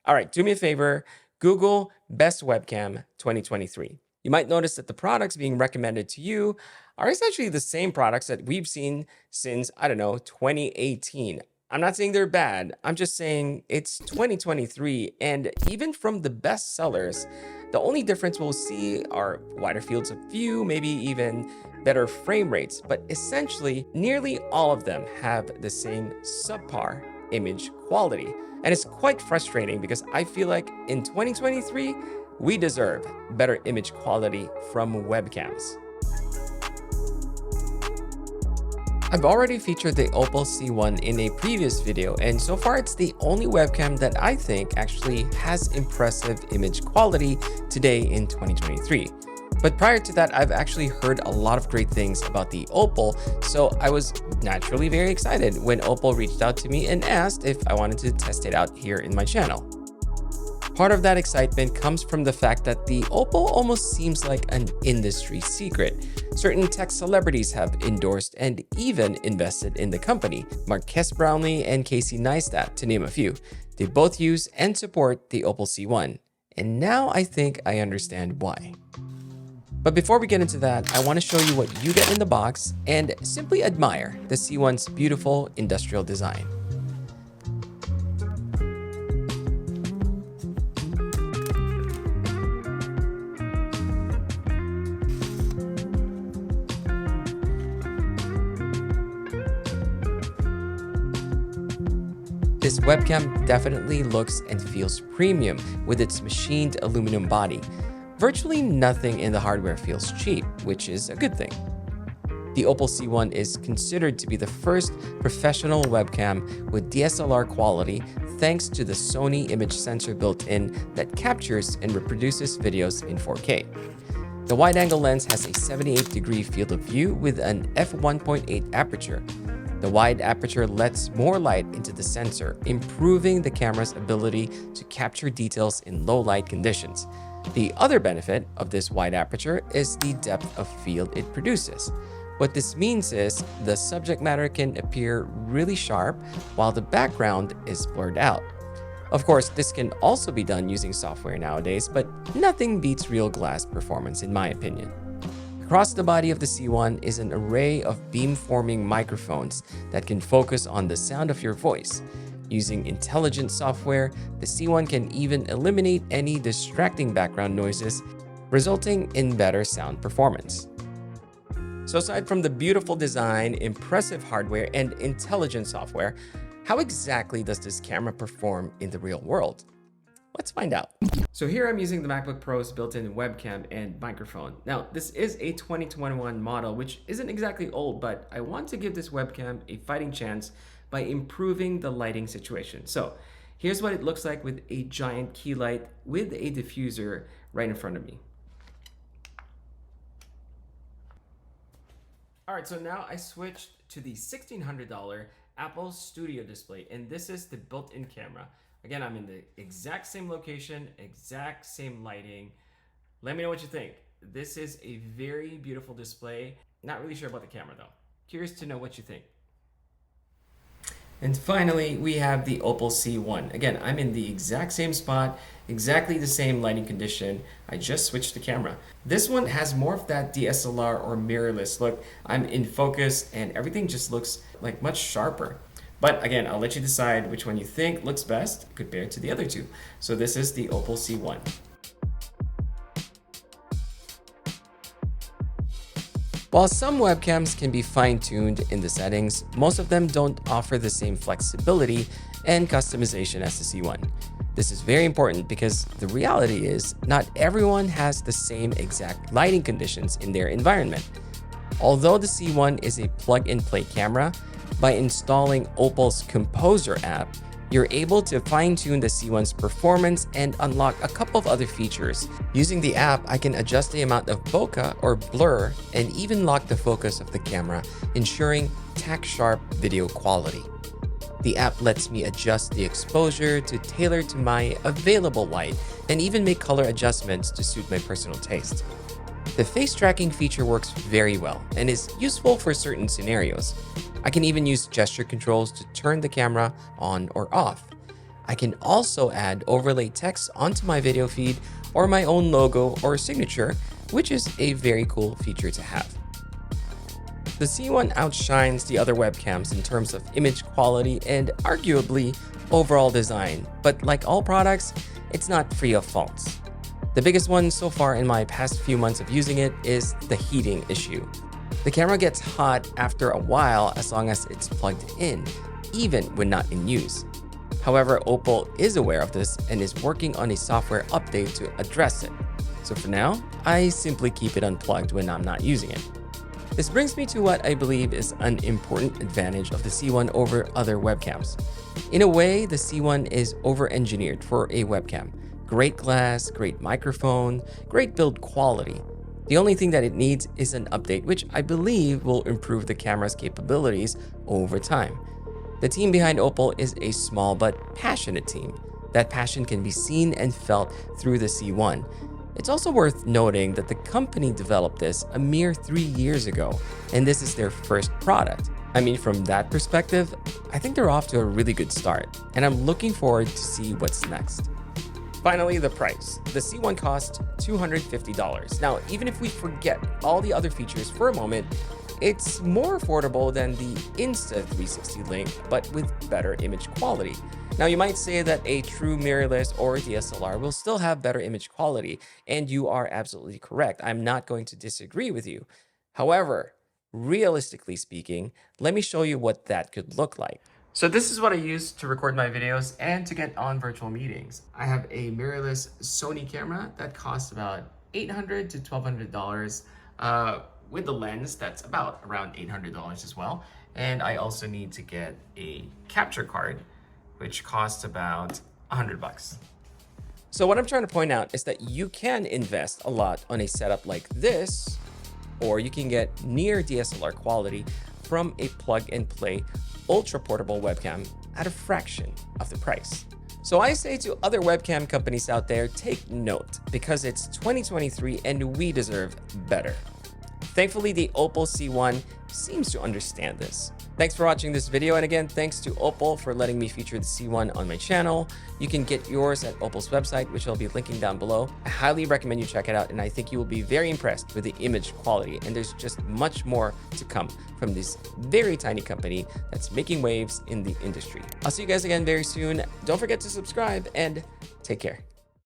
All right, do me a favor, Google Best Webcam 2023. You might notice that the products being recommended to you are essentially the same products that we've seen since, I don't know, 2018. I'm not saying they're bad. I'm just saying it's 2023. And even from the best sellers, the only difference we'll see are wider fields of view, maybe even better frame rates. But essentially, nearly all of them have the same subpar image quality. And it's quite frustrating because I feel like in 2023, we deserve better image quality from webcams. I've already featured the Opal C1 in a previous video, and so far it's the only webcam that I think actually has impressive image quality today in 2023. But prior to that, I've actually heard a lot of great things about the Opal, so I was naturally very excited when Opal reached out to me and asked if I wanted to test it out here in my channel. Part of that excitement comes from the fact that the Opal almost seems like an industry secret. Certain tech celebrities have endorsed and even invested in the company. Marques Brownlee and Casey Neistat, to name a few. They both use and support the Opal C1. And now I think I understand why. But before we get into that, I want to show you what you get in the box and simply admire the C1's beautiful industrial design. This webcam definitely looks and feels premium with its machined aluminum body. Virtually nothing in the hardware feels cheap, which is a good thing. The Opal C1 is considered to be the first professional webcam with DSLR quality thanks to the Sony image sensor built in that captures and reproduces videos in 4K. The wide-angle lens has a 78-degree field of view with an f1.8 aperture. The wide aperture lets more light into the sensor, improving the camera's ability to capture details in low light conditions. The other benefit of this wide aperture is the depth of field it produces. What this means is the subject matter can appear really sharp while the background is blurred out. Of course, this can also be done using software nowadays, but nothing beats real glass performance in my opinion. Across the body of the C1 is an array of beam-forming microphones that can focus on the sound of your voice. Using intelligent software, the C1 can even eliminate any distracting background noises, resulting in better sound performance. So aside from the beautiful design, impressive hardware, and intelligent software, how exactly does this camera perform in the real world? Let's find out. So here I'm using the MacBook Pro's built-in webcam and microphone. Now, this is a 2021 model, which isn't exactly old, but I want to give this webcam a fighting chance by improving the lighting situation. So here's what it looks like with a giant key light with a diffuser right in front of me. All right, so now I switched to the $1,600 Apple Studio display, and this is the built-in camera. Again, I'm in the exact same location, exact same lighting. Let me know what you think. This is a very beautiful display. Not really sure about the camera though. Curious to know what you think. And finally, we have the Opal C1. Again, I'm in the exact same spot, exactly the same lighting condition. I just switched the camera. This one has more of that DSLR or mirrorless look. I'm in focus and everything just looks like much sharper. But again, I'll let you decide which one you think looks best compared to the other two. So this is the Opal C1. While some webcams can be fine-tuned in the settings, most of them don't offer the same flexibility and customization as the C1. This is very important because the reality is not everyone has the same exact lighting conditions in their environment. Although the C1 is a plug-and-play camera, by installing Opal's Composer app, you're able to fine-tune the C1's performance and unlock a couple of other features. Using the app, I can adjust the amount of bokeh or blur and even lock the focus of the camera, ensuring tack-sharp video quality. The app lets me adjust the exposure to tailor to my available light and even make color adjustments to suit my personal taste. The face tracking feature works very well and is useful for certain scenarios. I can even use gesture controls to turn the camera on or off. I can also add overlay text onto my video feed or my own logo or signature, which is a very cool feature to have. The C1 outshines the other webcams in terms of image quality and arguably overall design, but like all products, it's not free of faults. The biggest one so far in my past few months of using it is the heating issue. The camera gets hot after a while as long as it's plugged in, even when not in use. However, Opal is aware of this and is working on a software update to address it. So for now, I simply keep it unplugged when I'm not using it. This brings me to what I believe is an important advantage of the C1 over other webcams. In a way, the C1 is over-engineered for a webcam. Great glass, great microphone, great build quality. The only thing that it needs is an update, which I believe will improve the camera's capabilities over time. The team behind Opal is a small but passionate team. That passion can be seen and felt through the C1. It's also worth noting that the company developed this a mere 3 years ago, and this is their first product. I mean, from that perspective, I think they're off to a really good start, and I'm looking forward to see what's next. Finally, the price. The C1 costs $250. Now, even if we forget all the other features for a moment, it's more affordable than the Insta360 Link, but with better image quality. Now, you might say that a true mirrorless or DSLR will still have better image quality, and you are absolutely correct. I'm not going to disagree with you. However, realistically speaking, let me show you what that could look like. So this is what I use to record my videos and to get on virtual meetings. I have a mirrorless Sony camera that costs about $800 to $1,200 with the lens that's about around $800 as well. And I also need to get a capture card, which costs about $100. So what I'm trying to point out is that you can invest a lot on a setup like this, or you can get near DSLR quality from a plug-and-play ultra-portable webcam at a fraction of the price. So I say to other webcam companies out there, take note, because it's 2023 and we deserve better. Thankfully, the Opal C1 seems to understand this. Thanks for watching this video, and again, thanks to Opal for letting me feature the C1 on my channel. You can get yours at Opal's website, which I'll be linking down below. I highly recommend you check it out, and I think you will be very impressed with the image quality, and there's just much more to come from this very tiny company that's making waves in the industry. I'll see you guys again very soon. Don't forget to subscribe, and take care.